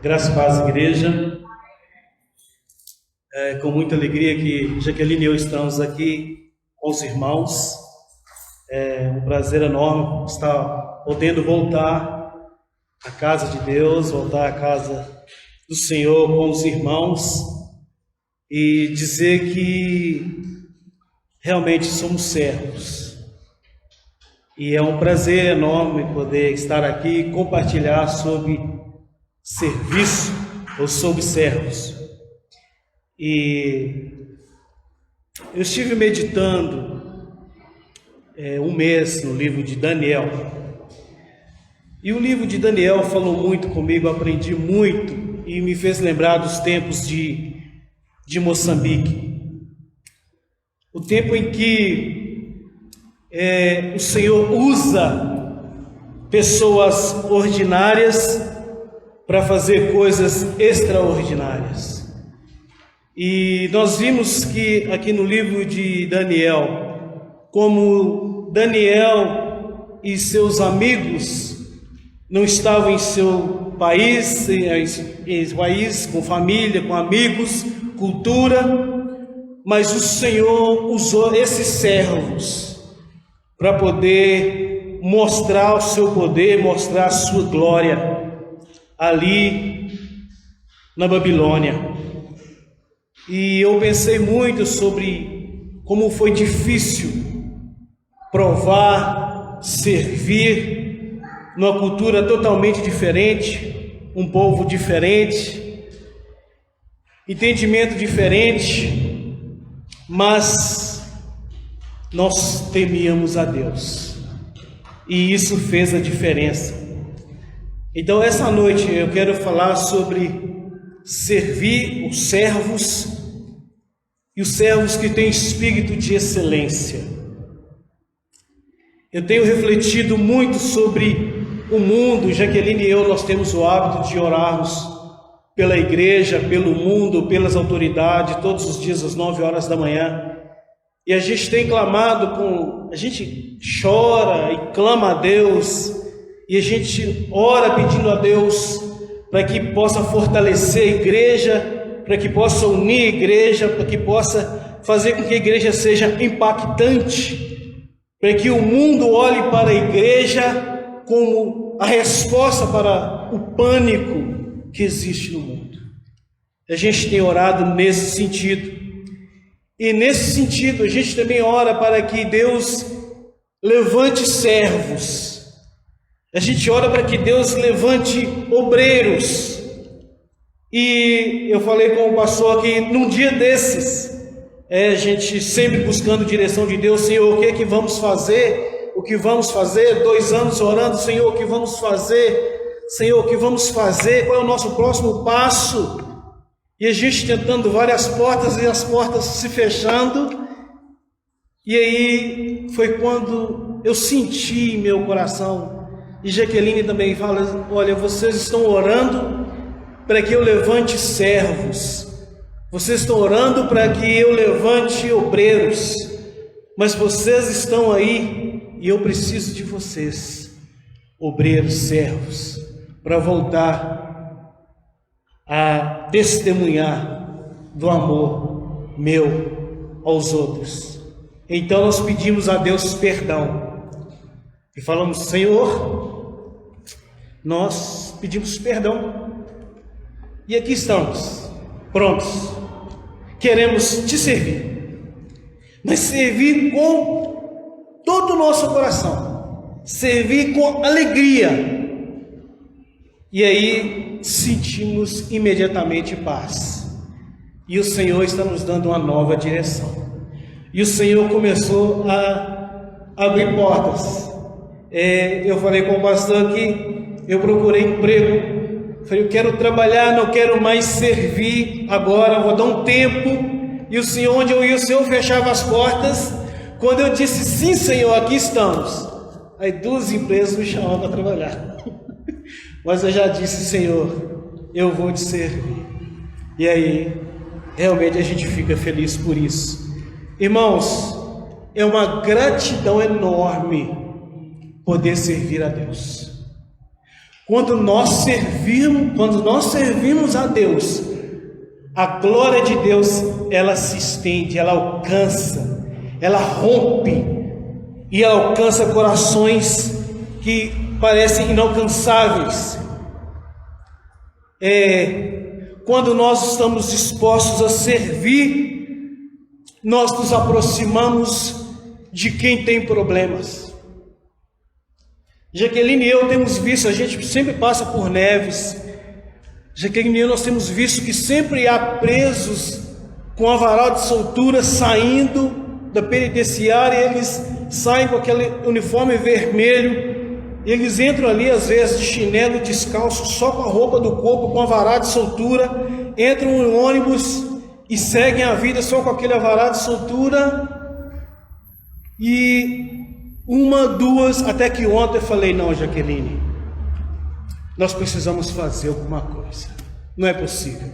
Graças a Deus, igreja. É com muita alegria que Jaqueline e eu estamos aqui com os irmãos. É um prazer enorme estar podendo voltar à casa de Deus, voltar à casa do Senhor com os irmãos e dizer que realmente somos servos. E é um prazer enorme poder estar aqui e compartilhar sobre serviço ou sobre servos. E eu estive meditando um mês no livro de Daniel. E o livro de Daniel falou muito comigo, aprendi muito e me fez lembrar dos tempos de Moçambique. O tempo em que o Senhor usa pessoas ordinárias para fazer coisas extraordinárias. E nós vimos que aqui no livro de Daniel, como Daniel e seus amigos não estavam em seu país, com família, com amigos, cultura, mas o Senhor usou esses servos para poder mostrar o seu poder, mostrar a sua glória ali na Babilônia. E eu pensei muito sobre como foi difícil provar, servir numa cultura totalmente diferente, um povo diferente, entendimento diferente, mas nós temíamos a Deus e isso fez a diferença. Então essa noite eu quero falar sobre servir os servos e os servos que têm espírito de excelência. Eu tenho refletido muito sobre o mundo. Jaqueline e eu, nós temos o hábito de orarmos pela igreja, pelo mundo, pelas autoridades, todos os dias às 9 horas da manhã. E a gente tem clamado, a gente chora e clama a Deus, e a gente ora pedindo a Deus para que possa fortalecer a igreja, para que possa unir a igreja, para que possa fazer com que a igreja seja impactante, para que o mundo olhe para a igreja como a resposta para o pânico que existe no mundo. A gente tem orado nesse sentido. E nesse sentido, a gente também ora para que Deus levante servos. A gente ora para que Deus levante obreiros. E eu falei com o pastor que num dia desses, a gente sempre buscando direção de Deus. Senhor, o que é que vamos fazer? O que vamos fazer? 2 anos orando, Senhor, o que vamos fazer? Senhor, o que vamos fazer? Qual é o nosso próximo passo? E a gente tentando várias portas e as portas se fechando. E aí foi quando eu senti em meu coração, e Jaqueline também fala: olha, vocês estão orando para que eu levante servos, vocês estão orando para que eu levante obreiros, mas vocês estão aí e eu preciso de vocês, obreiros, servos, para voltar a testemunhar do amor meu aos outros. Então nós pedimos a Deus perdão e falamos: Senhor, nós pedimos perdão e aqui estamos, prontos, queremos te servir, mas servir com todo o nosso coração, servir com alegria. E aí sentimos imediatamente paz. E o Senhor está nos dando uma nova direção. E o Senhor começou a abrir portas. Eu falei com o pastor que eu procurei emprego. Falei: eu quero trabalhar, não quero mais servir agora, vou dar um tempo. E o Senhor, onde eu ia, o Senhor fechava as portas. Quando eu disse: sim, Senhor, aqui estamos. Aí 2 empresas me chamavam para trabalhar. Mas eu já disse: Senhor, eu vou te servir. E aí, realmente a gente fica feliz por isso. Irmãos, é uma gratidão enorme poder servir a Deus. Quando nós servimos a Deus, a glória de Deus, ela se estende, ela alcança, ela rompe e ela alcança corações que parecem inalcançáveis. Quando nós estamos dispostos a servir, nós nos aproximamos de quem tem problemas. Jaqueline e eu temos visto, a gente sempre passa por Neves. Jaqueline e eu, nós temos visto que sempre há presos com a varal de soltura saindo da penitenciária. Eles saem com aquele uniforme vermelho, eles entram ali às vezes de chinelo, descalço, só com a roupa do corpo, com a varal de soltura, entram no ônibus e seguem a vida só com aquele varal de soltura. E uma, duas, até que ontem eu falei: não, Jaqueline, nós precisamos fazer alguma coisa, não é possível,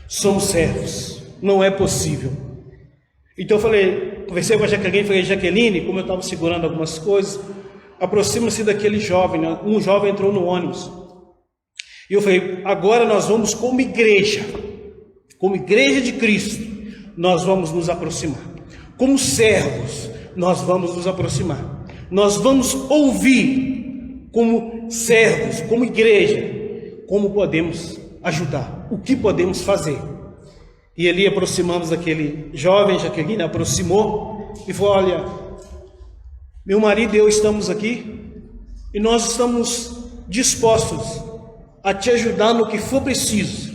somos servos, não é possível. Então eu falei, conversei com a Jaqueline, falei: Jaqueline, como eu estava segurando algumas coisas, aproxima-se daquele jovem, né? Um jovem entrou no ônibus, e eu falei: agora nós vamos como igreja de Cristo, nós vamos nos aproximar, como servos, nós vamos nos aproximar. Nós vamos ouvir como servos, como igreja, como podemos ajudar, o que podemos fazer. E ali aproximamos daquele jovem, Jaqueline aproximou e falou: olha, meu marido e eu estamos aqui e nós estamos dispostos a te ajudar no que for preciso.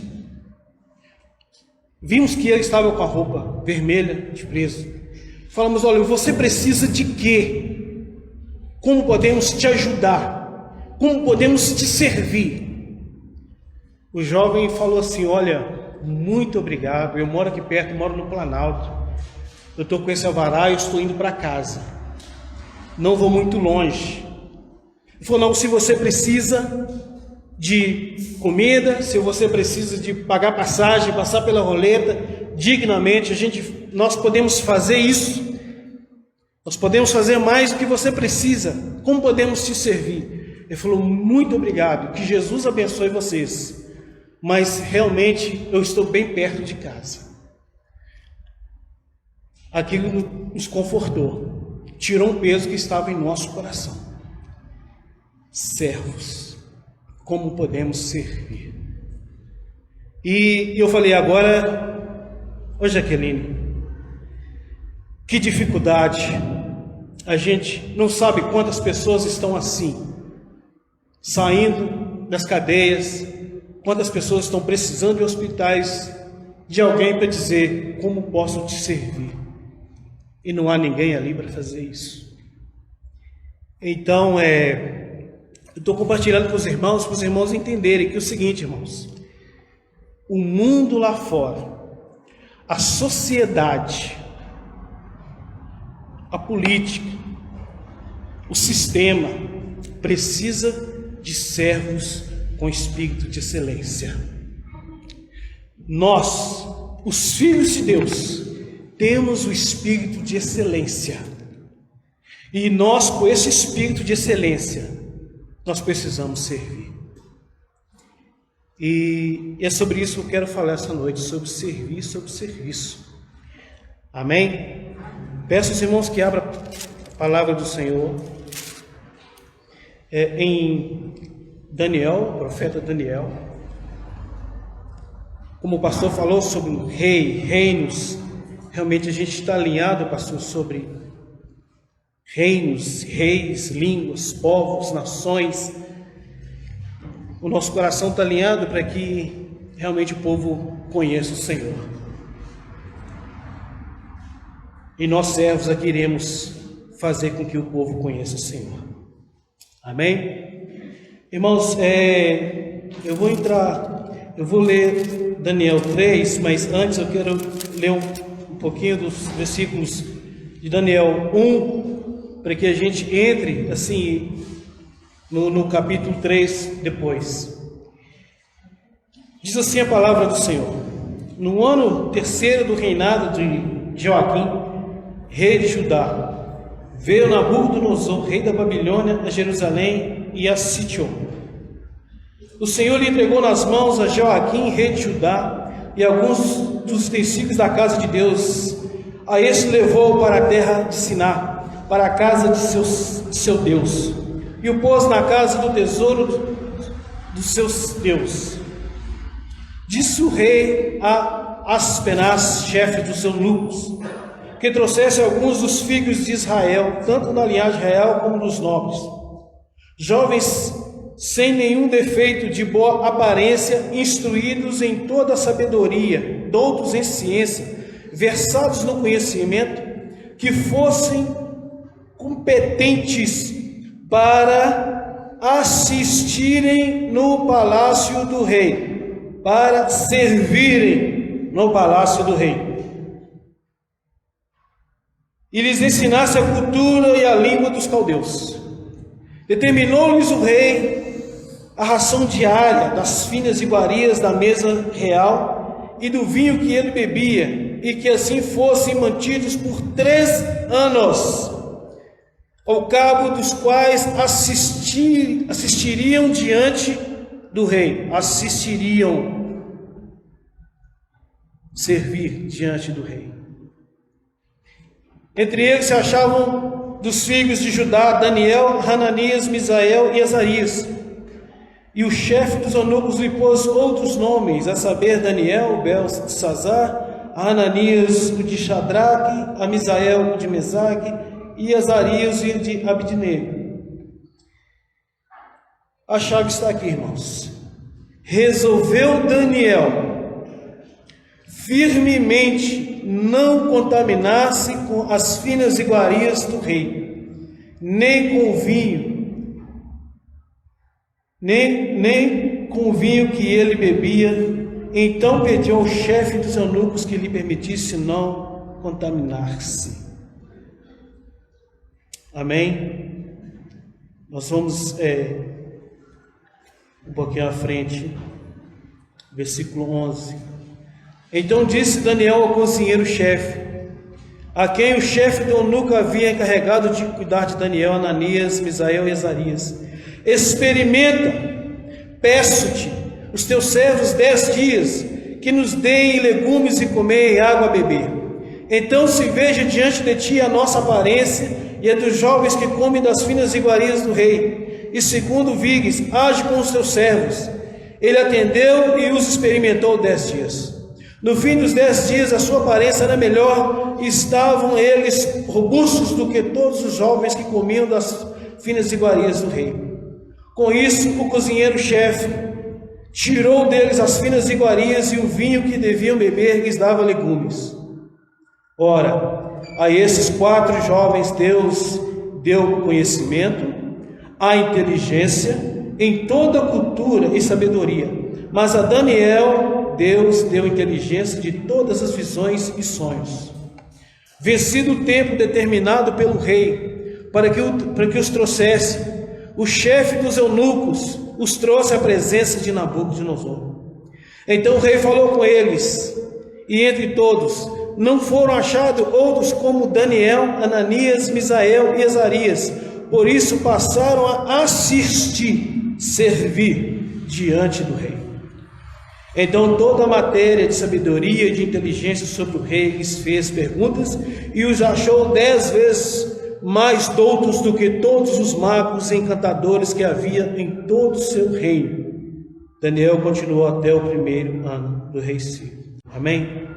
Vimos que ele estava com a roupa vermelha de preso. Falamos: olha, você precisa de quê? Como podemos te ajudar? Como podemos te servir? O jovem falou assim: olha, muito obrigado, eu moro aqui perto, moro no Planalto, eu estou com esse alvará e estou indo para casa, não vou muito longe. Ele falou: não, se você precisa de comida, se você precisa de pagar passagem, passar pela roleta dignamente, nós podemos fazer isso. Nós podemos fazer mais do que você precisa. Como podemos te servir? Ele falou: muito obrigado, que Jesus abençoe vocês, mas realmente eu estou bem perto de casa. Aquilo nos confortou, tirou um peso que estava em nosso coração. Servos, como podemos servir? E eu falei: agora, ô Jaqueline, que dificuldade, a gente não sabe quantas pessoas estão assim, saindo das cadeias, quantas pessoas estão precisando de hospitais, de alguém para dizer: como posso te servir? E não há ninguém ali para fazer isso. Então, eu estou compartilhando com os irmãos, para os irmãos entenderem que é o seguinte, irmãos: o mundo lá fora, a sociedade, a política, o sistema precisa de servos com espírito de excelência. Nós, os filhos de Deus, temos o espírito de excelência. E nós, com esse espírito de excelência, nós precisamos servir. E é sobre isso que eu quero falar essa noite, sobre servir e sobre serviço. Amém? Peço aos irmãos que abram a palavra do Senhor em Daniel, profeta Daniel. Como o pastor falou sobre o rei, reinos, realmente a gente está alinhado, pastor, sobre reinos, reis, línguas, povos, nações. O nosso coração está alinhado para que realmente o povo conheça o Senhor. E nós servos aqui iremos fazer com que o povo conheça o Senhor. Amém? Irmãos, eu vou ler Daniel 3, mas antes eu quero ler um pouquinho dos versículos de Daniel 1, para que a gente entre assim no capítulo 3 depois. Diz assim a palavra do Senhor: no ano terceiro do reinado de Joaquim, rei de Judá, veio Nabucodonosor, rei da Babilônia, a Jerusalém e a sitiou. o Senhor lhe entregou nas mãos a Joaquim, rei de Judá, e alguns dos utensílios da casa de Deus. A este levou para a terra de Siná, para a casa de seu Deus, e o pôs na casa do tesouro do seu Deus. Disse o rei a Aspenaz, chefe dos eunucos, que trouxesse alguns dos filhos de Israel, tanto da linhagem real como dos nobres, jovens sem nenhum defeito, de boa aparência, instruídos em toda a sabedoria, doutos em ciência, versados no conhecimento, que fossem competentes para assistirem no palácio do rei, para servirem no palácio do rei, e lhes ensinasse a cultura e a língua dos caldeus. Determinou-lhes o rei a ração diária das finas iguarias da mesa real e do vinho que ele bebia, e que assim fossem mantidos por 3 anos, ao cabo dos quais assistiriam diante do rei, servir diante do rei. Entre eles se achavam dos filhos de Judá Daniel, Hananias, Misael e Azarias. E o chefe dos eunucos lhe pôs outros nomes, a saber, Daniel, o Belsazar, a Hananias, o de Shadraque, a Misael, o de Mesaque, e Azarias, o de Abidnego. A chave está aqui, irmãos. Resolveu Daniel firmemente não contaminar-se com as finas iguarias do rei, nem com o vinho, nem com o vinho que ele bebia. Então pediu ao chefe dos eunucos que lhe permitisse não contaminar-se. Amém? Nós vamos um pouquinho à frente, versículo 11. Então disse Daniel ao cozinheiro-chefe, a quem o chefe do eunuco havia encarregado de cuidar de Daniel, Ananias, Misael e Azarias: experimenta, peço-te, os teus servos 10 dias, que nos deem legumes e comer e água a beber. Então se veja diante de ti a nossa aparência e a dos jovens que comem das finas iguarias do rei, e segundo vigues, age com os teus servos. Ele atendeu e os experimentou 10 dias. No fim dos 10 dias a sua aparência era melhor, e estavam eles robustos do que todos os jovens que comiam das finas iguarias do rei. Com isso, o cozinheiro-chefe tirou deles as finas iguarias, e o vinho que deviam beber lhes dava legumes. Ora, a esses 4 jovens Deus deu conhecimento, a inteligência em toda cultura e sabedoria, mas a Daniel Deus deu inteligência de todas as visões e sonhos. Vencido o tempo determinado pelo rei para que os trouxesse, o chefe dos eunucos os trouxe à presença de Nabucodonosor. Então o rei falou com eles, e entre todos não foram achados outros como Daniel, Ananias, Misael e Azarias. Por isso passaram a assistir, servir diante do rei. Então toda a matéria de sabedoria e de inteligência sobre o rei lhes fez perguntas, e os achou 10 vezes mais doutos do que todos os magos e encantadores que havia em todo o seu reino. Daniel continuou até o 1º ano do rei Ciro. Amém?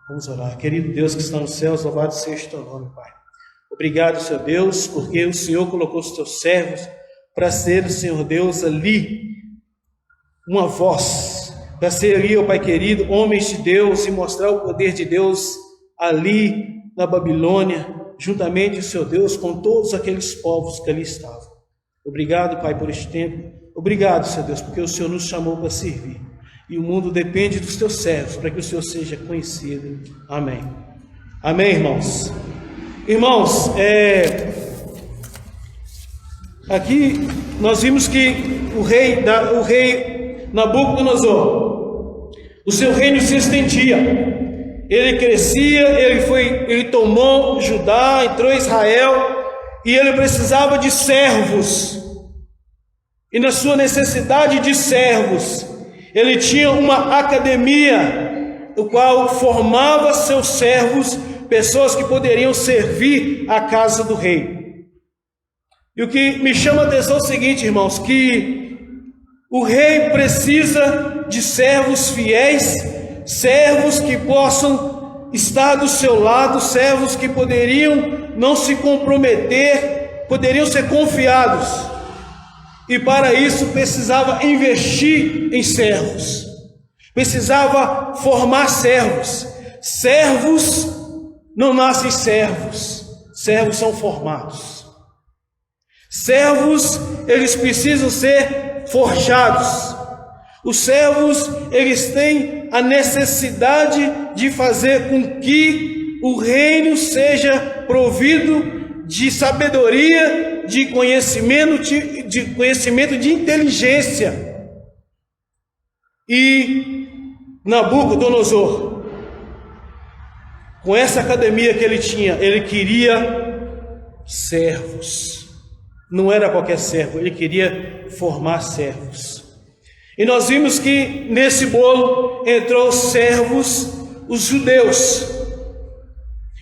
Vamos orar. Querido Deus que está nos céus, louvado seja o teu nome, Pai. Obrigado, Senhor Deus, porque o Senhor colocou os teus servos para ser, Senhor Deus, ali uma voz, para ser ali, ó Pai querido, homens de Deus, e mostrar o poder de Deus ali na Babilônia, juntamente, Senhor Deus, com todos aqueles povos que ali estavam. Obrigado, Pai, por este tempo. Obrigado, Senhor Deus, porque o Senhor nos chamou para servir. E o mundo depende dos teus servos, para que o Senhor seja conhecido. Amém. Amém, irmãos. Irmãos, aqui nós vimos que o rei Nabucodonosor, o seu reino se estendia, ele crescia, ele tomou Judá, entrou em Israel, e ele precisava de servos E na sua necessidade de servos, ele tinha uma academia, o qual formava seus servos, pessoas que poderiam servir a casa do rei. E o que me chama a atenção é o seguinte, irmãos, que o rei precisa de servos fiéis, servos que possam estar do seu lado, servos que poderiam não se comprometer, poderiam ser confiados. E para isso precisava investir em servos, precisava formar servos. Servos não nascem servos, servos são formados. Servos, eles precisam ser forjados. Os servos, eles têm a necessidade de fazer com que o reino seja provido de sabedoria, de conhecimento, de inteligência. E Nabucodonosor, com essa academia que ele tinha, ele queria servos. Não era qualquer servo, ele queria formar servos. E nós vimos que nesse bolo entrou os servos, os judeus.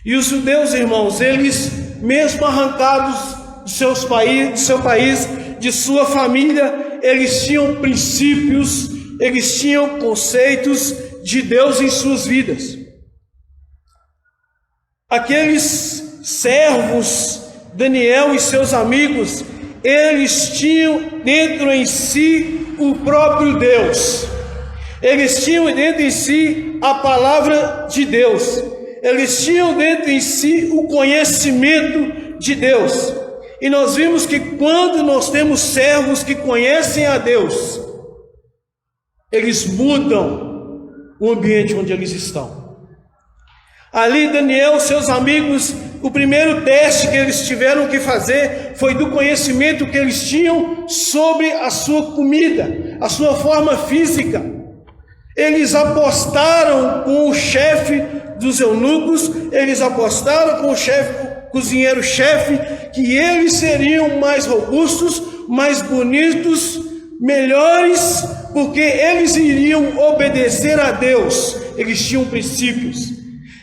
E os judeus, irmãos, eles, mesmo arrancados do seu país, de sua família, eles tinham princípios, eles tinham conceitos de Deus em suas vidas. Aqueles servos, Daniel e seus amigos, eles tinham dentro em si o próprio Deus. Eles tinham dentro em si a palavra de Deus. Eles tinham dentro em si o conhecimento de Deus. E nós vimos que quando nós temos servos que conhecem a Deus, eles mudam o ambiente onde eles estão. Ali Daniel e seus amigos, o primeiro teste que eles tiveram que fazer foi do conhecimento que eles tinham sobre a sua comida, a sua forma física. Eles apostaram com o chefe dos eunucos, eles apostaram com o cozinheiro-chefe, que eles seriam mais robustos, mais bonitos, melhores, porque eles iriam obedecer a Deus. Eles tinham princípios.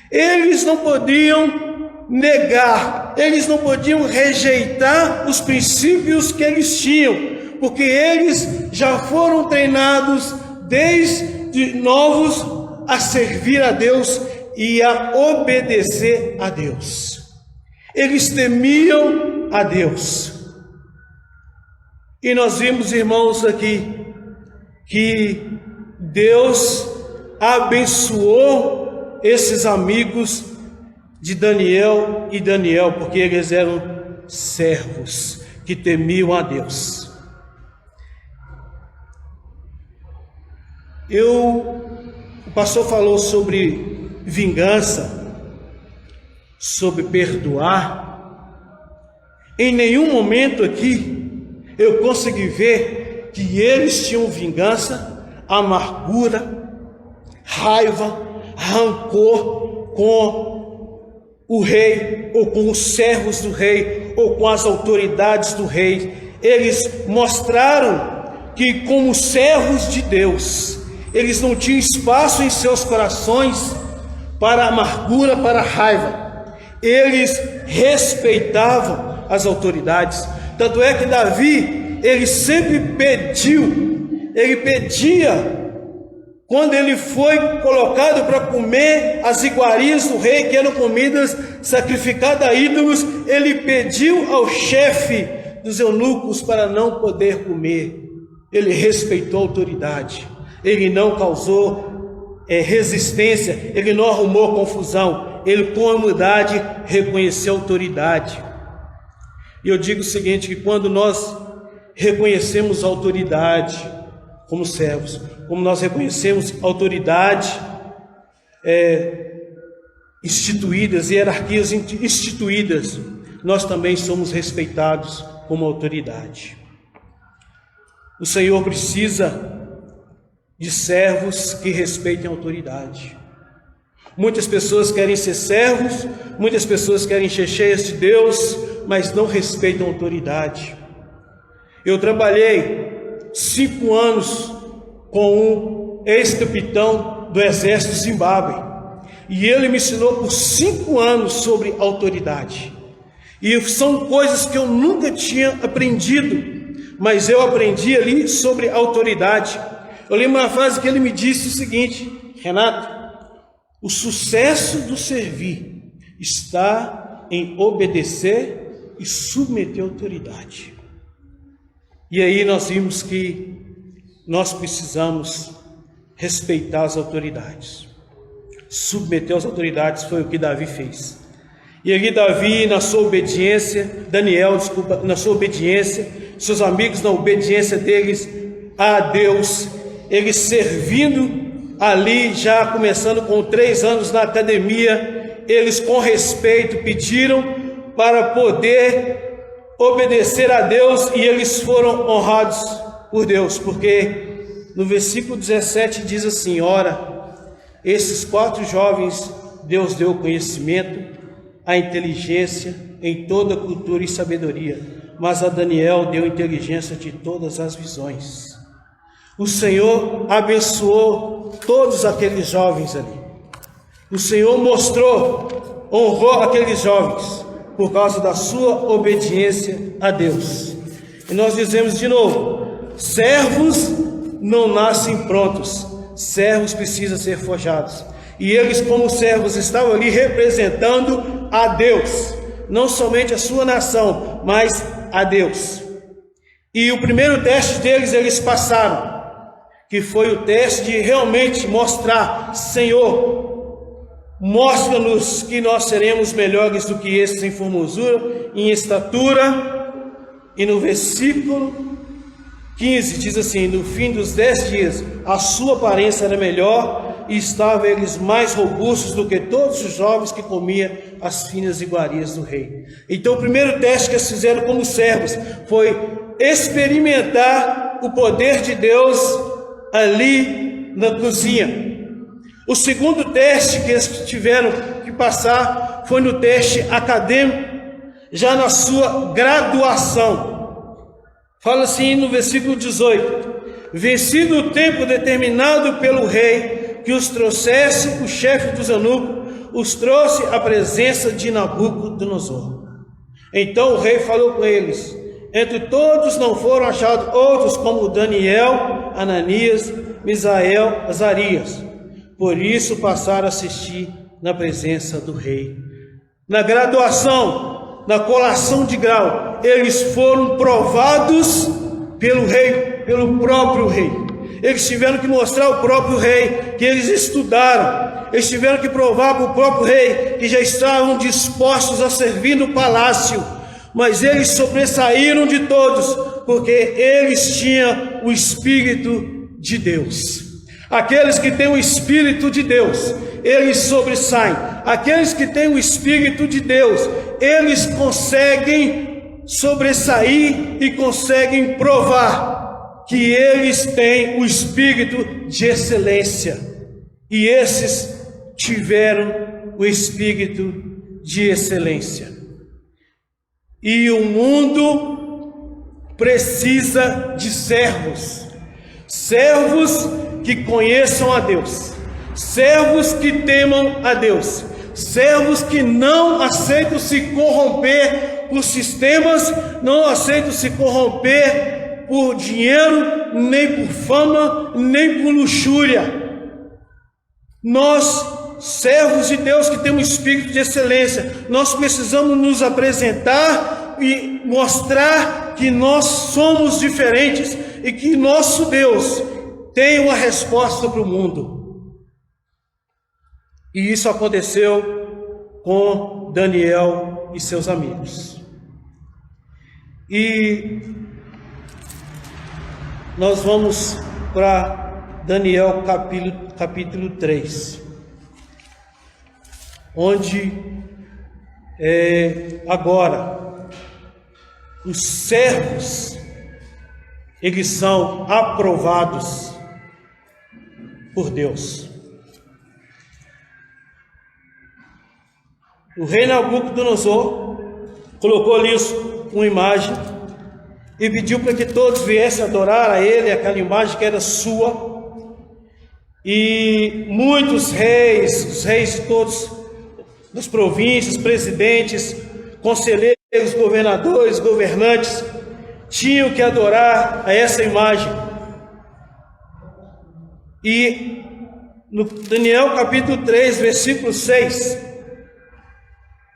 Eles não podiam negar, eles não podiam rejeitar os princípios que eles tinham, porque eles já foram treinados desde novos a servir a Deus e a obedecer a Deus. Eles temiam a Deus. E nós vimos, irmãos, aqui que Deus abençoou esses amigos de Daniel, porque eles eram servos que temiam a Deus. O pastor falou sobre vingança, sobre perdoar. Em nenhum momento aqui eu consegui ver que eles tinham vingança, amargura, raiva, rancor com o rei, ou com os servos do rei, ou com as autoridades do rei. Eles mostraram que, como servos de Deus, eles não tinham espaço em seus corações para amargura, para raiva. Eles respeitavam as autoridades. Tanto é que Davi, ele sempre pedia, quando ele foi colocado para comer as iguarias do rei, que eram comidas sacrificadas a ídolos, ele pediu ao chefe dos eunucos para não poder comer. Ele respeitou a autoridade, ele não causou resistência, ele não arrumou confusão, ele com humildade reconheceu a autoridade. E eu digo o seguinte, que quando nós reconhecemos a autoridade como servos, como nós reconhecemos autoridade instituídas, hierarquias instituídas, nós também somos respeitados como autoridade. O Senhor precisa de servos que respeitem a autoridade. Muitas pessoas querem ser servos, muitas pessoas querem ser cheias de Deus, mas não respeitam a autoridade. Eu trabalhei 5 anos com um ex-capitão do exército do Zimbábue. E ele me ensinou por 5 anos sobre autoridade. E são coisas que eu nunca tinha aprendido, mas eu aprendi ali sobre autoridade. Eu lembro uma frase que ele me disse o seguinte: Renato, o sucesso do servir está em obedecer e submeter a autoridade. E aí nós vimos que nós precisamos respeitar as autoridades. Submeter às autoridades foi o que Davi fez. E ali Davi, na sua obediência, na sua obediência, seus amigos na obediência deles a Deus, eles servindo ali, já começando com 3 anos na academia, eles com respeito pediram para poder obedecer a Deus, e eles foram honrados por Deus, porque no versículo 17 diz assim: ora, esses 4 jovens Deus deu conhecimento, a inteligência em toda cultura e sabedoria, mas a Daniel deu inteligência de todas as visões. O Senhor abençoou todos aqueles jovens ali. O Senhor mostrou, honrou aqueles jovens por causa da sua obediência a Deus. E nós dizemos de novo: servos não nascem prontos, servos precisam ser forjados. E eles, como servos, estavam ali representando a Deus, não somente a sua nação, mas a Deus. E o primeiro teste deles, eles passaram, que foi o teste de realmente mostrar: Senhor, mostra-nos que nós seremos melhores do que esses em formosura, em estatura. E no versículo 15 diz assim: no fim dos 10 dias, a sua aparência era melhor, e estavam eles mais robustos do que todos os jovens que comiam as finas iguarias do rei. Então o primeiro teste que eles fizeram como servos foi experimentar o poder de Deus ali na cozinha. O segundo teste que eles tiveram que passar foi no teste acadêmico, já na sua graduação. Fala assim no versículo 18: vencido o tempo determinado pelo rei que os trouxesse, o chefe dos eunucos os trouxe à presença de Nabucodonosor. Então o rei falou com eles: entre todos não foram achados outros como Daniel, Ananias, Misael, Azarias. Por isso passaram a assistir na presença do rei. Na graduação, na colação de grau, eles foram provados pelo rei, pelo próprio rei. Eles tiveram que mostrar ao próprio rei que eles estudaram. Eles tiveram que provar para o próprio rei que já estavam dispostos a servir no palácio. Mas eles sobressaíram de todos, porque eles tinham o Espírito de Deus. Aqueles que têm o Espírito de Deus, eles sobressaem. Aqueles que têm o Espírito de Deus, eles conseguem sobressair e conseguem provar que eles têm o Espírito de excelência. E esses tiveram o Espírito de excelência. E o mundo precisa de servos, servos que conheçam a Deus, servos que temam a Deus, servos que não aceitam se corromper por sistemas, não aceitam se corromper por dinheiro, nem por fama, nem por luxúria. Nós, servos de Deus que temos espírito de excelência, nós precisamos nos apresentar e mostrar que nós somos diferentes e que nosso Deus tem uma resposta para o mundo. E isso aconteceu com Daniel e seus amigos. E nós vamos para Daniel capítulo 3, onde agora os servos, eles são aprovados por Deus. O rei Nabucodonosor colocou ali uma imagem e pediu para que todos viessem adorar a ele, aquela imagem que era sua. E muitos reis, os reis de todos, das províncias, presidentes, conselheiros, governadores, governantes, tinham que adorar a essa imagem. E no Daniel capítulo 3, versículo 6,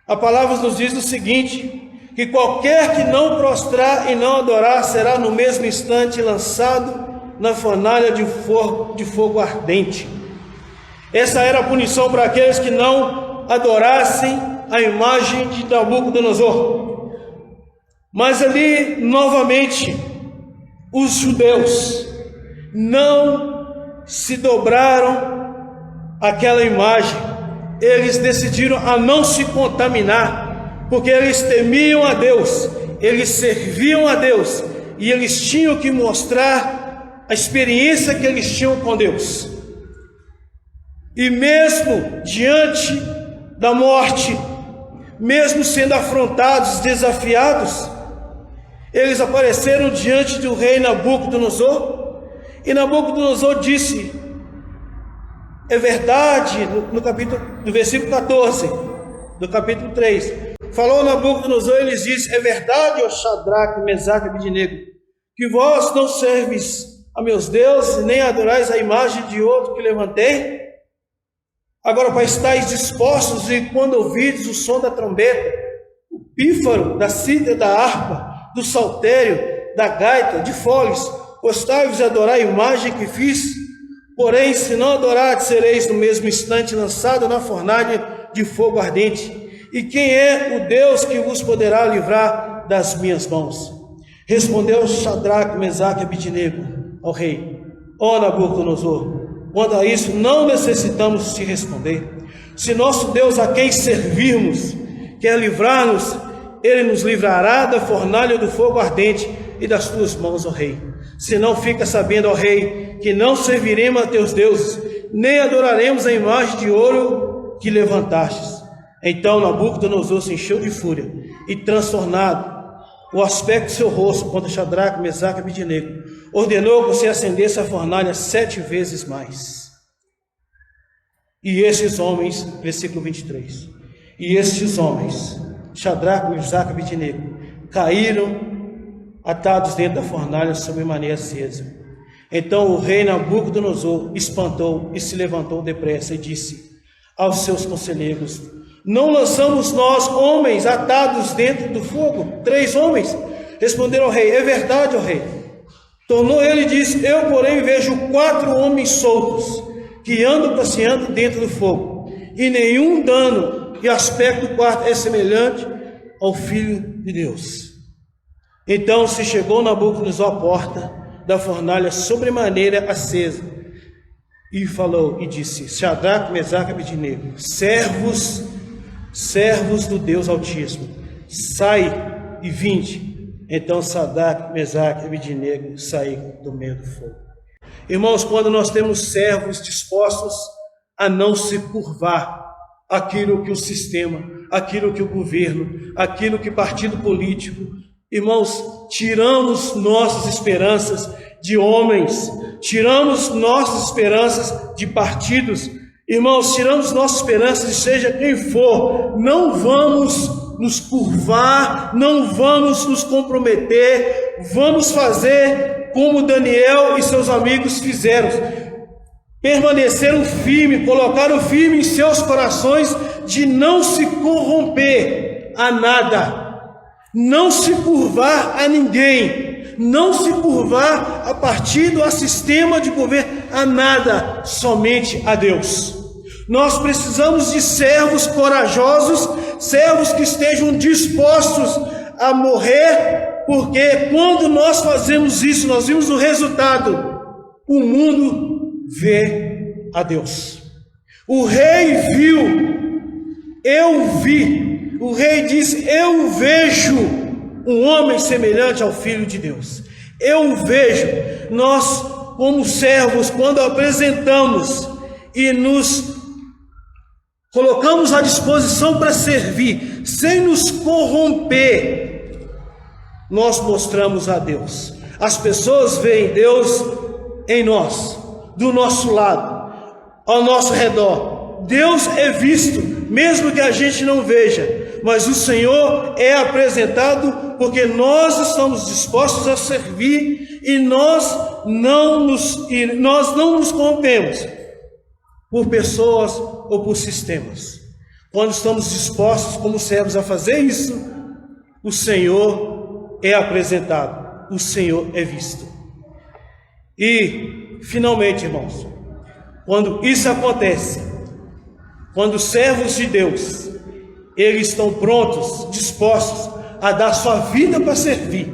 a palavra nos diz o seguinte: que qualquer que não prostrar e não adorar será no mesmo instante lançado na fornalha de fogo ardente. Essa era a punição para aqueles que não adorassem a imagem de Nabucodonosor. Mas ali, novamente, os judeus não se dobraram àquela imagem. Eles decidiram a não se contaminar, porque eles temiam a Deus, eles serviam a Deus, e eles tinham que mostrar a experiência que eles tinham com Deus. E mesmo diante da morte, mesmo sendo afrontados, desafiados, eles apareceram diante do rei Nabucodonosor, e Nabucodonosor disse: é verdade, no versículo 14 do capítulo 3, falou Nabucodonosor, ele diz: é verdade, ó Shadraque, Mesaque e Abednego, que vós não serves a meus deuses, nem adorais a imagem de outro que levantei? Agora, para estáis dispostos, e quando ouvides o som da trombeta, o pífaro, da cítara, da harpa, do saltério, da gaita, de foles, gostai-vos de adorar a imagem que fiz? Porém, se não adorardes, sereis no mesmo instante lançado na fornalha de fogo ardente. E quem é o Deus que vos poderá livrar das minhas mãos? Respondeu Shadraque, Mesaque e Abednego ao rei: ó Nabucodonosor, quanto a isso, não necessitamos te responder. Se nosso Deus, a quem servirmos, quer livrar-nos, ele nos livrará da fornalha do fogo ardente e das tuas mãos, ó rei. Se não, fica sabendo, ó rei, que não serviremos a teus deuses, nem adoraremos a imagem de ouro que levantastes. Então Nabucodonosor se encheu de fúria, e transtornado o aspecto do seu rosto contra Shadraque, Mesaque e Abednego, ordenou que se acendesse a fornalha 7 vezes mais. E estes homens, versículo 23, e estes homens, Shadraque, Mesaque e Abednego, caíram atados dentro da fornalha sob maneira acesa. Então o rei Nabucodonosor espantou e se levantou depressa e disse aos seus conselheiros: não lançamos nós homens atados dentro do fogo? 3 homens. Responderam ao rei: é verdade, ó rei. Tornou ele e disse: eu, porém, vejo 4 homens soltos, que andam passeando dentro do fogo, e nenhum dano, e o aspecto do quarto é semelhante ao Filho de Deus. Então se chegou Nabucodonosor à porta da fornalha sobremaneira acesa, e falou e disse: Shadraque, Mesaque e Abednego, servos do Deus Altíssimo, sai e vinde. Então Shadraque, Mesaque e Abednego saíram do meio do fogo. Irmãos, quando nós temos servos dispostos a não se curvar aquilo que o sistema, aquilo que o governo, aquilo que o partido político, irmãos, tiramos nossas esperanças de homens, tiramos nossas esperanças de partidos, irmãos, tiramos nossas esperanças de seja quem for, não vamos nos curvar, não vamos nos comprometer, vamos fazer como Daniel e seus amigos fizeram, permaneceram firmes, colocaram firme em seus corações de não se corromper a nada, não se curvar a ninguém, não se curvar a partido, a sistema de governo, a nada, somente a Deus. Nós precisamos de servos corajosos, servos que estejam dispostos a morrer, porque quando nós fazemos isso, nós vimos o resultado, o mundo vê a Deus. O rei viu, eu vi, o rei disse: eu vejo um homem semelhante ao Filho de Deus. Eu vejo. Nós, como servos, quando apresentamos e nos colocamos à disposição para servir, sem nos corromper, nós mostramos a Deus. As pessoas veem Deus em nós, do nosso lado, ao nosso redor. Deus é visto, mesmo que a gente não veja, mas o Senhor é apresentado porque nós estamos dispostos a servir e nós não nos corrompemos por pessoas ou por sistemas. Quando estamos dispostos como servos a fazer isso, o Senhor é apresentado, o Senhor é visto. E, finalmente, irmãos, quando isso acontece, quando os servos de Deus, eles estão prontos, dispostos a dar sua vida para servir,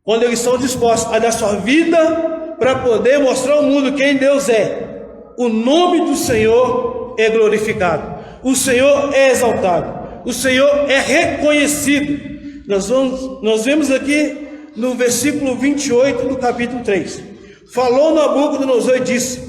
quando eles estão dispostos a dar sua vida para poder mostrar ao mundo quem Deus é, o nome do Senhor é glorificado, o Senhor é exaltado, o Senhor é reconhecido. Nós vemos aqui no versículo 28 do capítulo 3. Falou Nabucodonosor e disse: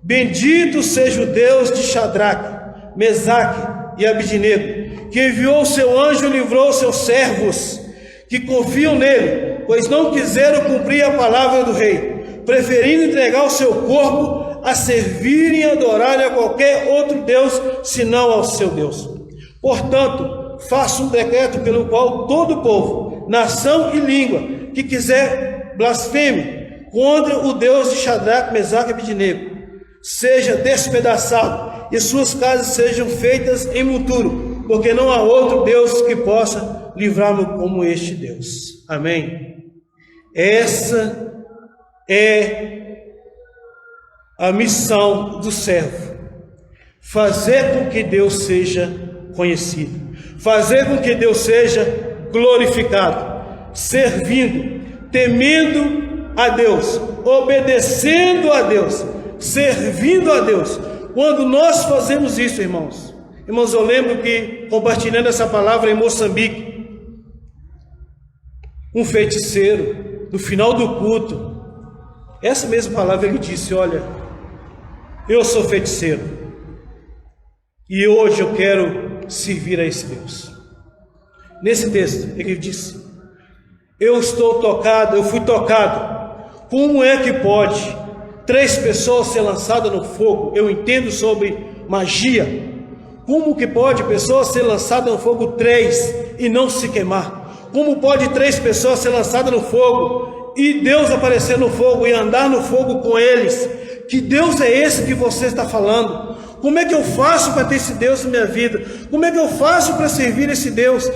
bendito seja o Deus de Shadraque, Mesaque e Abidnego, que enviou o seu anjo e livrou os seus servos, que confiam nele, pois não quiseram cumprir a palavra do rei, preferindo entregar o seu corpo a servirem e adorarem a qualquer outro Deus, senão ao seu Deus. Portanto, faça um decreto pelo qual todo o povo, nação e língua que quiser blasfeme contra o Deus de Shadraque, Mesaque e Abidnego seja despedaçado e suas casas sejam feitas em monturo, porque não há outro Deus que possa livrar-me como este Deus. Amém? Essa é a missão do servo: fazer com que Deus seja conhecido, fazer com que Deus seja glorificado, servindo, temendo a Deus, obedecendo a Deus, servindo a Deus. Quando nós fazemos isso, irmãos, eu lembro que, compartilhando essa palavra em Moçambique, um feiticeiro, no final do culto, essa mesma palavra ele disse: olha, eu sou feiticeiro e hoje eu quero servir a esse Deus. Nesse texto ele disse: eu fui tocado. Como é que pode 3 pessoas ser lançadas no fogo? Eu entendo sobre magia. Como que pode pessoas ser lançadas no fogo 3 e não se queimar? Como pode 3 pessoas ser lançadas no fogo e Deus aparecer no fogo e andar no fogo com eles? Que Deus é esse que você está falando? Como é que eu faço para ter esse Deus na minha vida? Como é que eu faço para servir esse Deus?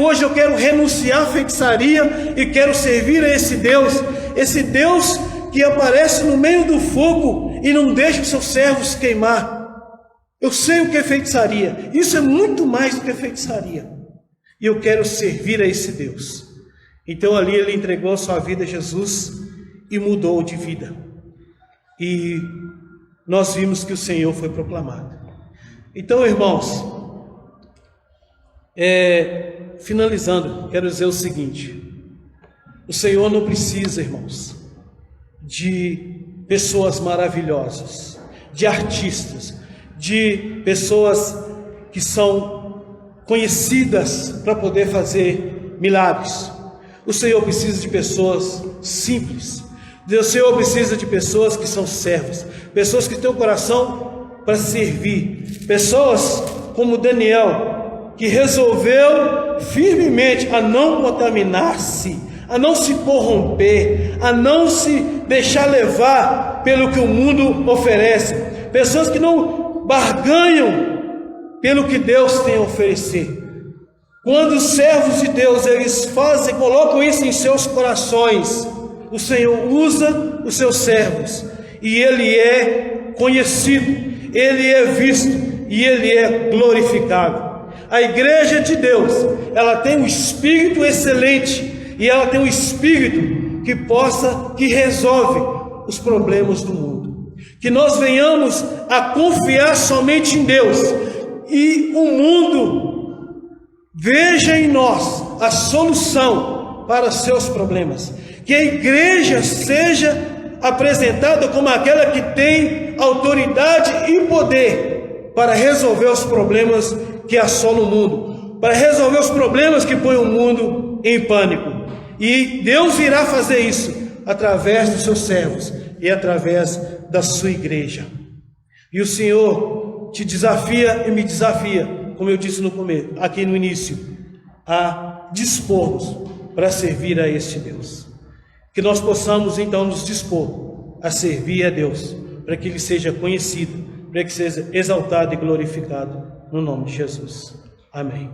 Hoje eu quero renunciar à feitiçaria e quero servir a esse Deus que aparece no meio do fogo e não deixa os seus servos queimar. Eu sei o que é feitiçaria, isso é muito mais do que feitiçaria, e eu quero servir a esse Deus. Então ali ele entregou a sua vida a Jesus e mudou de vida, e nós vimos que o Senhor foi proclamado. Então, irmãos, finalizando, quero dizer o seguinte: o Senhor não precisa, irmãos, de pessoas maravilhosas, de artistas, de pessoas que são conhecidas para poder fazer milagres. O Senhor precisa de pessoas simples. O Senhor precisa de pessoas que são servas, pessoas que têm o coração para servir, pessoas como Daniel, que resolveu firmemente a não contaminar-se, a não se corromper, a não se deixar levar pelo que o mundo oferece, pessoas que não barganham pelo que Deus tem a oferecer. Quando os servos de Deus, eles colocam isso em seus corações, o Senhor usa os seus servos, e Ele é conhecido, Ele é visto, e Ele é glorificado. A igreja de Deus, ela tem um espírito excelente, e ela tem um espírito que resolve os problemas do mundo. Que nós venhamos a confiar somente em Deus, e o mundo veja em nós a solução para seus problemas. Que a igreja seja apresentada como aquela que tem autoridade e poder para resolver os problemas que assolam o mundo, para resolver os problemas que põem o mundo em pânico. E Deus irá fazer isso através dos seus servos e através da sua igreja. E o Senhor te desafia e me desafia, como eu disse no começo, aqui no início, a dispor-nos para servir a este Deus. Que nós possamos então nos dispor a servir a Deus, para que Ele seja conhecido, para que seja exaltado e glorificado, no nome de Jesus. Amém.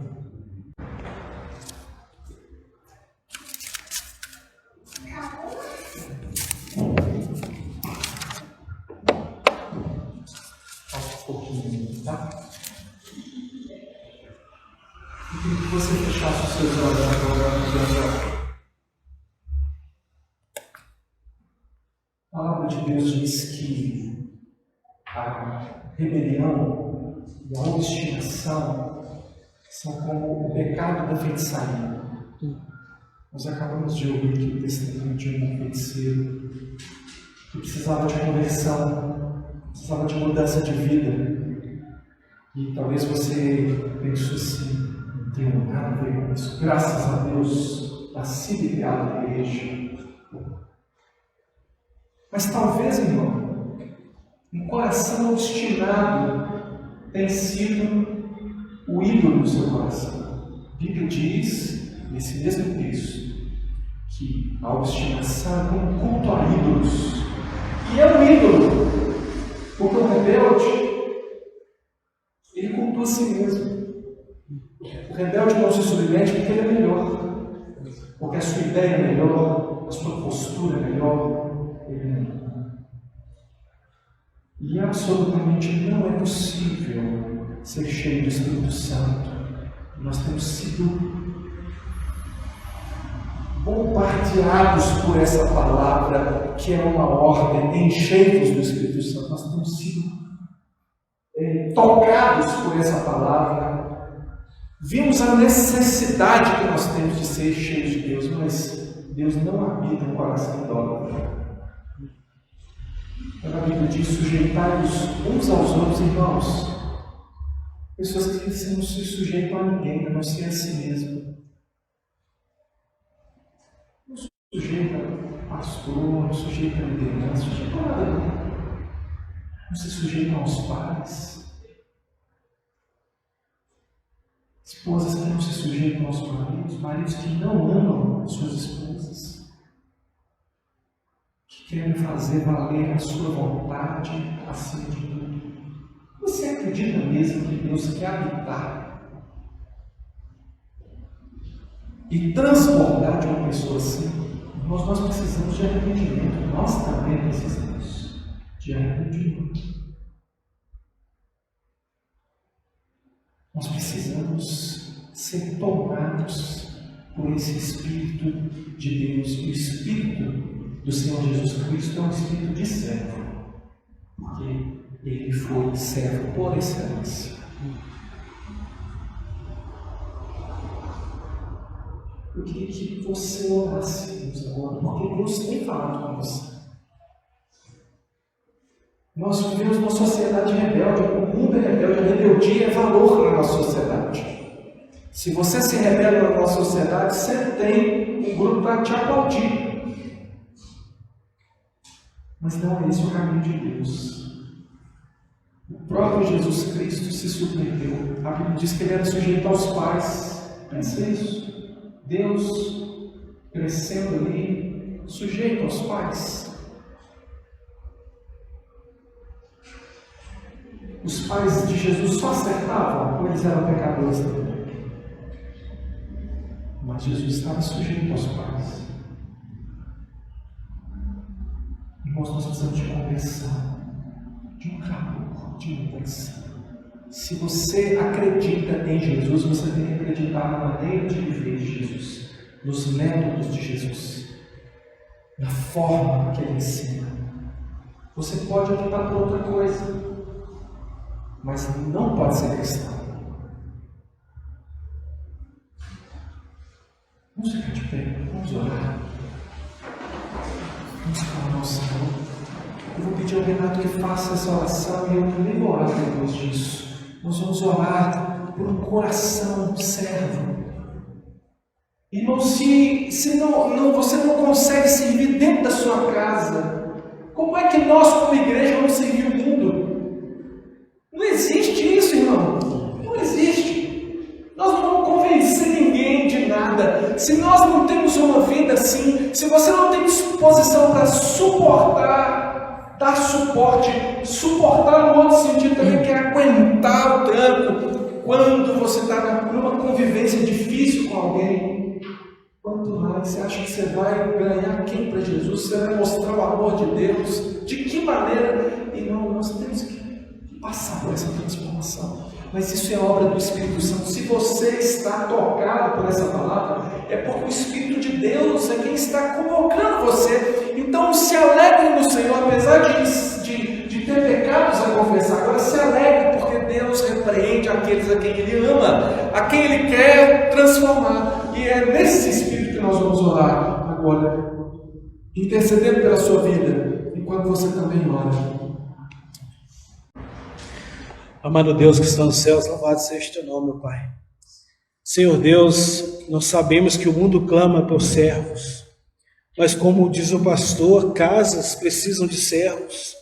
Tá? Eu queria que você fechasse os seus olhos agora. A palavra de Deus diz que a rebelião e a obstinação são como o pecado da feitiçaria. Nós acabamos de ouvir aqui o testemunho de um feiticeiro que precisava de conversão, precisava de mudança de vida. E talvez você pense assim, não tenho nada a ver com isso. Graças a Deus, nasci e criado na igreja. Mas talvez, irmão, um coração obstinado tenha sido o ídolo do seu coração. A Bíblia diz, nesse mesmo texto, que a obstinação é um culto a ídolos. E é um ídolo, porque o rebelde, ele cultua a si mesmo. O rebelde não se submete porque ele é melhor, porque a sua ideia é melhor, a sua postura é melhor. E absolutamente não é possível ser cheio do Espírito Santo. Nós temos sido bombardeados por essa palavra, que é uma ordem, enchei-vos do Espírito Santo. Nós temos sido tocados por essa palavra. Vimos a necessidade que nós temos de ser cheios de Deus, mas Deus não habita no coração idólatra. A Bíblia diz: sujeitai-vos uns aos outros, irmãos. Pessoas que não se sujeitam a ninguém, a não ser a si mesmo. Não se sujeita a pastor, não se sujeita a liderança, não se sujeita a nada. Não se sujeitam aos pais. Esposas que não se sujeitam aos maridos, maridos que não amam as suas esposas, que querem fazer valer a sua vontade acima de tudo. Você acredita mesmo que Deus quer habitar e transbordar de uma pessoa assim? Nós precisamos de arrependimento. Nós também precisamos de arrependimento. Nós precisamos ser tomados por esse Espírito de Deus. E o Espírito do Senhor Jesus Cristo é um Espírito de servo, porque Ele foi servo por excelência. Eu queria que você orasse agora, porque Deus tem falado com você. Nós vivemos uma sociedade rebelde, o mundo é rebelde, a rebeldia é valor na nossa sociedade. Se você se rebela na nossa sociedade, você tem um grupo para te aplaudir. Mas não é esse o caminho de Deus. O próprio Jesus Cristo se submeteu. A Bíblia diz que ele era sujeito aos pais. Pensa isso. Deus crescendo ali, sujeito aos pais. Os pais de Jesus só acertavam, ou eles eram pecadores também. Mas Jesus estava sujeito aos pais. Irmãos, nós precisamos de conversão, de um clamor, de mudança. Se você acredita em Jesus, você tem que acreditar na maneira de viver de Jesus, nos métodos de Jesus, na forma que Ele ensina. Você pode optar por outra coisa, mas não pode ser cristão. Vamos ficar de pé, vamos orar. Vamos falar ao Senhor. Eu vou pedir ao Renato que faça essa oração e eu também vou orar depois disso. Nós vamos orar por um coração servo. Irmão, se você não consegue servir dentro da sua casa, como é que nós, como igreja, vamos servir o mundo? Não existe isso, irmão. Não existe. Nós não vamos convencer ninguém de nada. Se nós não temos uma vida assim, se você não tem disposição para suportar, dar suporte, suportar no outro sentido também, que é aguentar o tranco, quando você está numa convivência difícil com alguém, quanto mais você acha que você vai ganhar quem para Jesus? Você vai mostrar o amor de Deus? De que maneira? Irmão, nós temos que passar por essa transformação. Mas isso é obra do Espírito Santo. Se você está tocado por essa palavra, é porque o Espírito de Deus é quem está convocando você. Então se alegre no Senhor, apesar de ter pecados a confessar. Agora se alegre, porque Deus repreende aqueles a quem Ele ama, a quem Ele quer transformar. E é nesse Espírito que nós vamos orar agora, intercedendo pela sua vida, enquanto você também ora. Amado Deus que está nos céus, louvado seja o teu nome, meu Pai. Senhor Deus, nós sabemos que o mundo clama por servos, mas como diz o pastor, casas precisam de servos,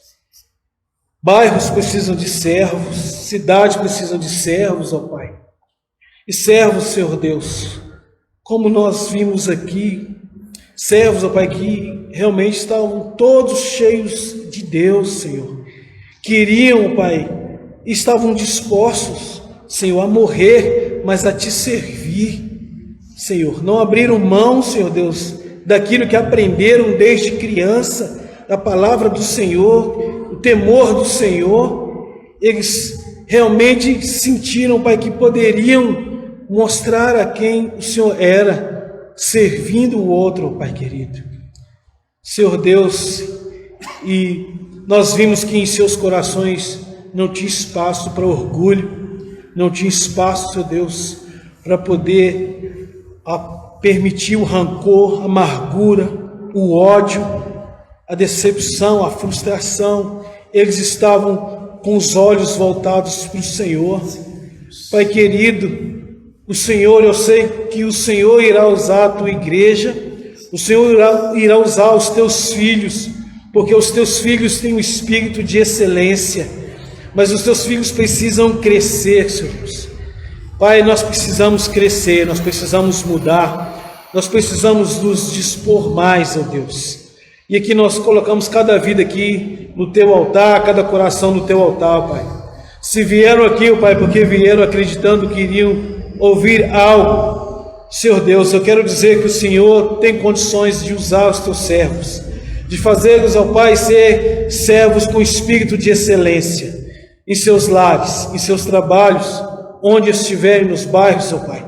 bairros precisam de servos, cidades precisam de servos, ó Pai. E servos, Senhor Deus, como nós vimos aqui, servos, ó Pai, que realmente estavam todos cheios de Deus, Senhor. Queriam, ó Pai, estavam dispostos, Senhor, a morrer, mas a Te servir, Senhor. Não abriram mão, Senhor Deus, daquilo que aprenderam desde criança, da palavra do Senhor, o temor do Senhor. Eles realmente sentiram, Pai, que poderiam mostrar a quem o Senhor era, servindo o outro, Pai querido. Senhor Deus, e nós vimos que em seus corações não tinha espaço para orgulho, não tinha espaço, Senhor Deus, para poder permitir o rancor, a amargura, o ódio, a decepção, a frustração. Eles estavam com os olhos voltados para o Senhor. Pai querido, o Senhor, eu sei que o Senhor irá usar a tua igreja, o Senhor irá usar os teus filhos, porque os teus filhos têm um espírito de excelência. Mas os teus filhos precisam crescer, Senhor Deus. Pai, nós precisamos crescer, nós precisamos mudar, nós precisamos nos dispor mais, ó Deus. E aqui nós colocamos cada vida aqui no Teu altar, cada coração no Teu altar, Pai. Se vieram aqui, ó Pai, porque vieram acreditando que iriam ouvir algo, Senhor Deus, eu quero dizer que o Senhor tem condições de usar os Teus servos, de fazê-los, ó Pai, ser servos com espírito de excelência, em seus lares, em seus trabalhos, onde estiverem nos bairros, ó Pai.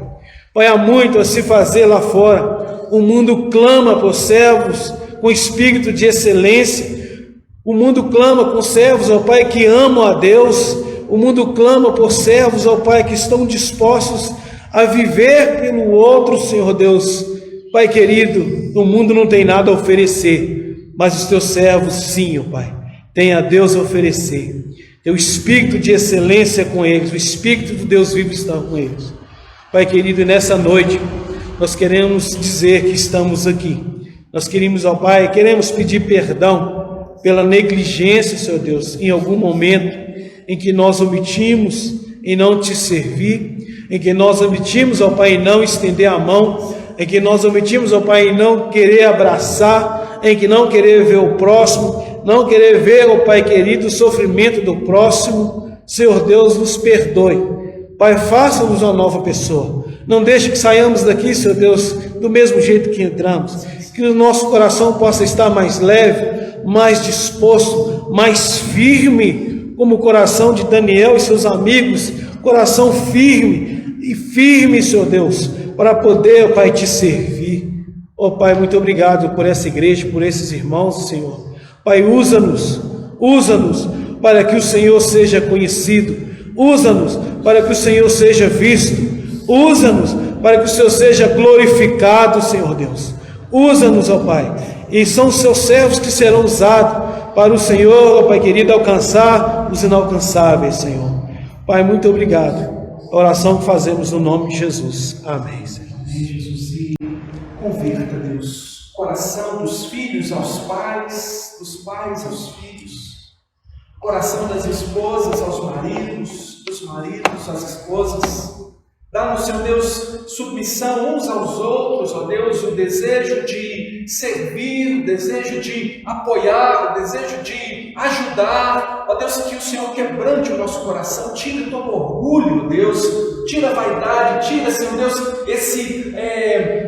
Pai, há muito a se fazer lá fora. O mundo clama por servos com espírito de excelência. O mundo clama por servos, ó Pai, que amam a Deus. O mundo clama por servos, ó Pai, que estão dispostos a viver pelo outro, Senhor Deus. Pai querido, o mundo não tem nada a oferecer, mas os teus servos sim, ó Pai, têm a Deus a oferecer. O espírito de excelência com eles, o espírito do Deus vivo está com eles. Pai querido, nessa noite nós queremos dizer que estamos aqui. Nós queremos, ó Pai, queremos pedir perdão pela negligência, Senhor Deus, em algum momento em que nós omitimos em não Te servir, em que nós omitimos, ó Pai, em não estender a mão, em que nós omitimos, ó Pai, em não querer abraçar, em que não querer ver o próximo, não querer ver, ó Pai querido, o sofrimento do próximo. Senhor Deus, nos perdoe. Pai, faça-nos uma nova pessoa. Não deixe que saiamos daqui, Senhor Deus, do mesmo jeito que entramos. Que o nosso coração possa estar mais leve, mais disposto, mais firme, como o coração de Daniel e seus amigos. Coração firme, Senhor Deus, para poder, ó Pai, Te servir. Ó Pai, muito obrigado por essa igreja, por esses irmãos, Senhor. Pai, usa-nos para que o Senhor seja conhecido, usa-nos para que o Senhor seja visto, usa-nos para que o Senhor seja glorificado, Senhor Deus. Usa-nos, ó Pai, e são os seus servos que serão usados para o Senhor, ó Pai querido, alcançar os inalcançáveis, Senhor. Pai, muito obrigado. A oração que fazemos no nome de Jesus. Amém, Senhor. Amém, Jesus. E converta, Deus, o coração dos filhos aos pais, dos pais aos filhos, o coração das esposas aos maridos, dos maridos às esposas. Dá-nos, Senhor Deus, submissão uns aos outros, ó Deus, o desejo de servir, o desejo de apoiar, o desejo de ajudar. Ó Deus, que o Senhor quebrante o nosso coração, tira todo orgulho, Deus, tira a vaidade, tira, Senhor Deus, esse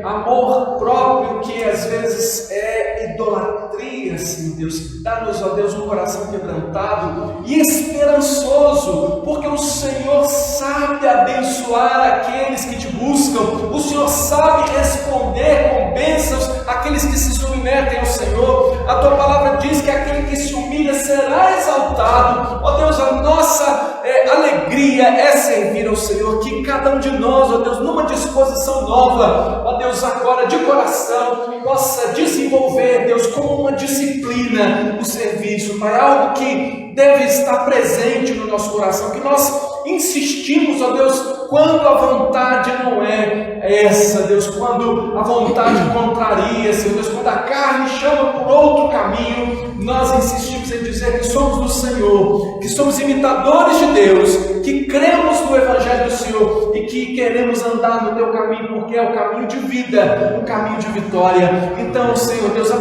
amor próprio que às vezes é idolatria, Senhor Deus. Dá-nos, ó Deus, um coração quebrantado e esperançoso, porque o Senhor sabe abençoar aqueles que te buscam, o Senhor sabe responder com bênçãos àqueles que se submetem ao Senhor. A tua palavra diz que aquele que se humilha será exaltado. Ó Deus, a nossa alegria é servir ao Senhor, que cada um de nós, ó Deus, numa disposição nova, ó Deus, agora de coração, possa desenvolver, Deus, como uma disciplina o serviço, Pai, algo que deve estar presente no nosso coração, que nós insistimos, ó Deus, quando a vontade não é essa, Deus, quando a vontade contraria, Senhor Deus, quando a carne chama por outro caminho, nós insistimos em dizer que somos do Senhor, que somos imitadores de Deus, que cremos no Evangelho do Senhor e que queremos andar no teu caminho, porque é o caminho de vida, o caminho de vitória. Então, Senhor Deus,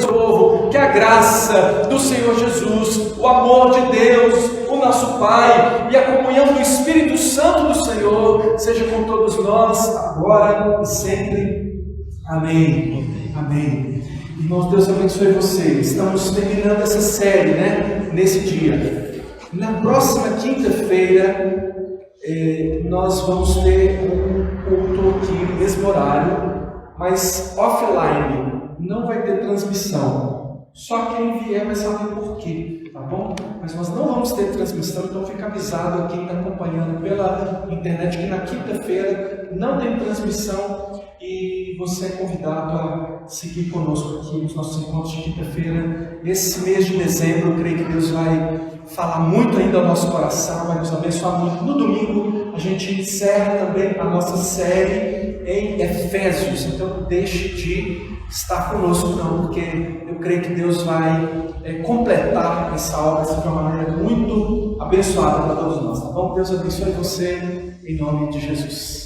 povo, que a graça do Senhor Jesus, o amor de Deus, o nosso Pai e a comunhão do Espírito Santo do Senhor seja com todos nós, agora e sempre. Amém. Amém. Irmãos, Deus abençoe vocês. Estamos terminando essa série, nesse dia. Na próxima quinta-feira, nós vamos ter um culto aqui no mesmo horário, mas offline. Não vai ter transmissão, só quem vier vai saber por quê, tá bom? Mas nós não vamos ter transmissão, então fica avisado a quem está acompanhando pela internet que na quinta-feira não tem transmissão e você é convidado a seguir conosco aqui nos nossos encontros de quinta-feira. Esse mês de dezembro, eu creio que Deus vai falar muito ainda ao nosso coração, vai nos abençoar muito. No domingo, a gente encerra também a nossa série em Efésios, então não deixe de estar conosco não, porque eu creio que Deus vai completar essa obra de uma maneira muito abençoada para todos nós, tá bom? Deus abençoe você em nome de Jesus.